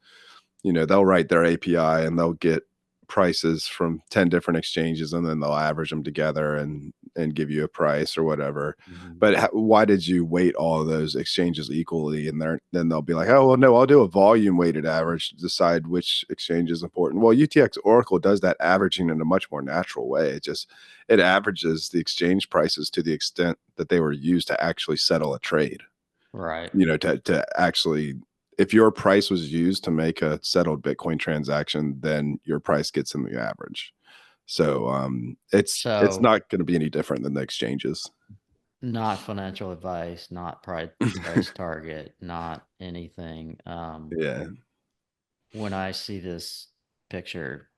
they'll write their API and they'll get prices from 10 different exchanges and then they'll average them together and give you a price or whatever. Mhm. But why did you weight all of those exchanges equally? And then they'll be like, oh, well, no, I'll do a volume weighted average to decide which exchange is important. Well, UTX Oracle does that averaging in a much more natural way. It averages the exchange prices to the extent that they were used to actually settle a trade, Right. to actually if your price was used to make a settled Bitcoin transaction, then your price gets in the average. So it's So not going to be any different than the exchanges. not financial advice, not price target, not anything. Yeah. When I see this picture,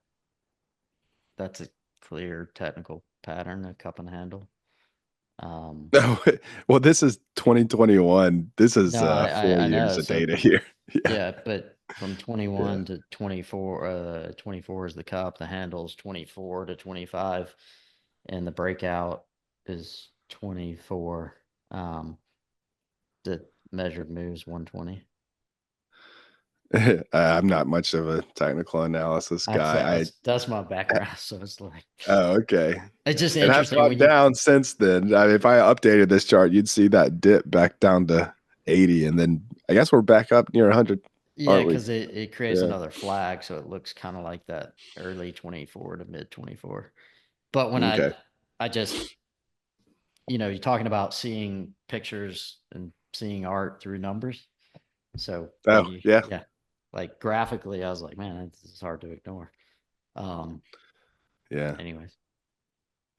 that's a clear technical pattern, a cup and handle. Um, No, well, this is 2021. This is no, 4 I years know. of So data here. Yeah. yeah, but from Yeah. 21 to 24, 24 is the cup, the handle's 24 to 25, and the breakout is 24. The measured moves 120. I'm not much of a technical analysis guy. That's my background. So it's like Okay. it's just It has interesting gone when you down since then. I mean, if I updated this chart, you'd see that dip back down to 80, and then I guess we're back up near 100, yeah, aren't we? because it creates Yeah. another flag, so it looks kind of like that early 24 to mid 24. But when Okay. I just you're talking about seeing pictures and seeing art through numbers. So when Oh, you yeah. yeah, like graphically, I was like, man, this is hard to ignore. Um, Yeah. anyways,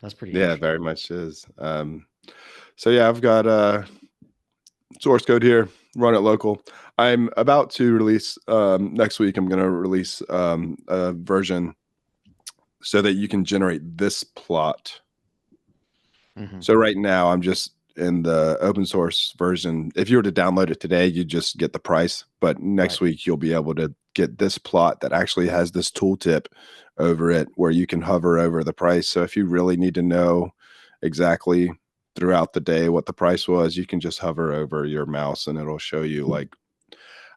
that's pretty Yeah, interesting. very much is. So yeah, I've got source code here, run it local. I'm about to release next week. I'm going to release a version so that you can generate this plot. Hmm. So right now, I'm just in the open source version. If you were to download it today, you just get the price. But Right. next week, you'll be able to get this plot that actually has this tooltip over it where you can hover over the price. So if you really need to know exactly throughout the day what the price was, you can just hover over your mouse and it'll show you like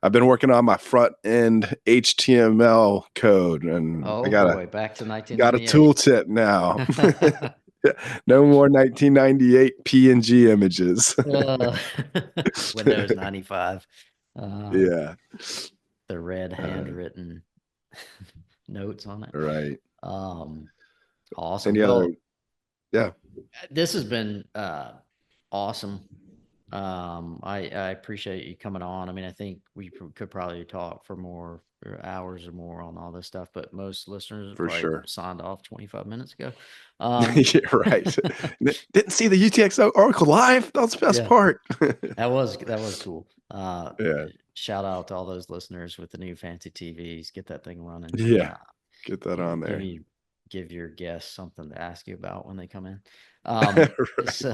I've been working on my front end HTML code and I Oh got boy, back to got a 1998. tooltip now. No more 1998 PNG images. Uh, Windows 95. Uh, Yeah. the red Uh, handwritten notes on it. right. Um, awesome. Any other? Well, Yeah. this has been awesome. I appreciate you coming on. I mean, I think we could probably talk for more for hours or more on all this stuff, but most listeners For probably sure. signed off 25 minutes ago. Yeah, right. Didn't see the UTXO Oracle live. That's the best Yeah, part. that was cool. Yeah. Shout out to all those listeners with the new fancy TVs. Get that thing running. Yeah. Get that on Give there. you give your guests something to ask you about when they come in. Um, Right. so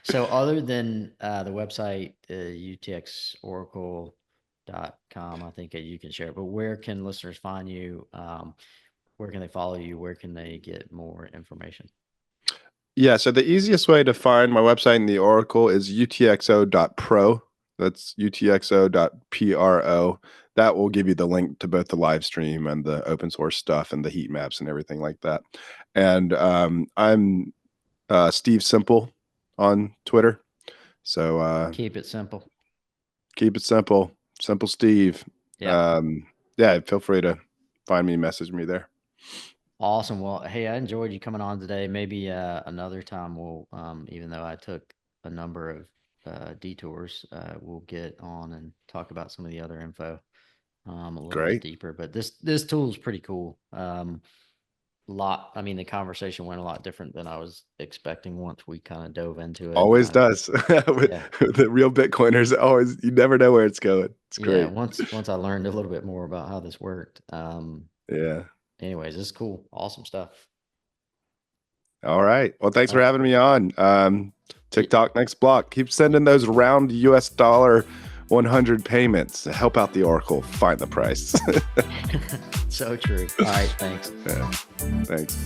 so other than the website utxoracle.com, I think you can share it, but where can listeners find you? Where can they follow you? Where can they get more information? Yeah, so the easiest way to find my website in the Oracle is utxo.pro. That's utxo.pro. That will give you the link to both the live stream and the open source stuff and the heat maps and everything like that. And I'm Steve Simple on Twitter. So Keep it simple. keep it simple. Simple Steve. Yeah. Yeah, feel free to find me, message me there. Awesome. Well, hey, I enjoyed you coming on today. Maybe another time we'll, even though I took a number of detours, we'll get on and talk about some of the other info a little bit Great. deeper. But this tool is pretty cool. I mean, the conversation went a lot different than I was expecting once we kind of dove into it. Always does. with, Yeah, with the real Bitcoiners, always you never know where it's going. It's yeah. great. Once I learned a little bit more about how this worked. Yeah. Anyways, it's cool. Awesome stuff. All right. Well, thanks All for right. having me on. TikTok next block. Keep sending those round US dollar 100 payments to help out the Oracle find the price. So true. All right. Thanks. Yeah. Thanks.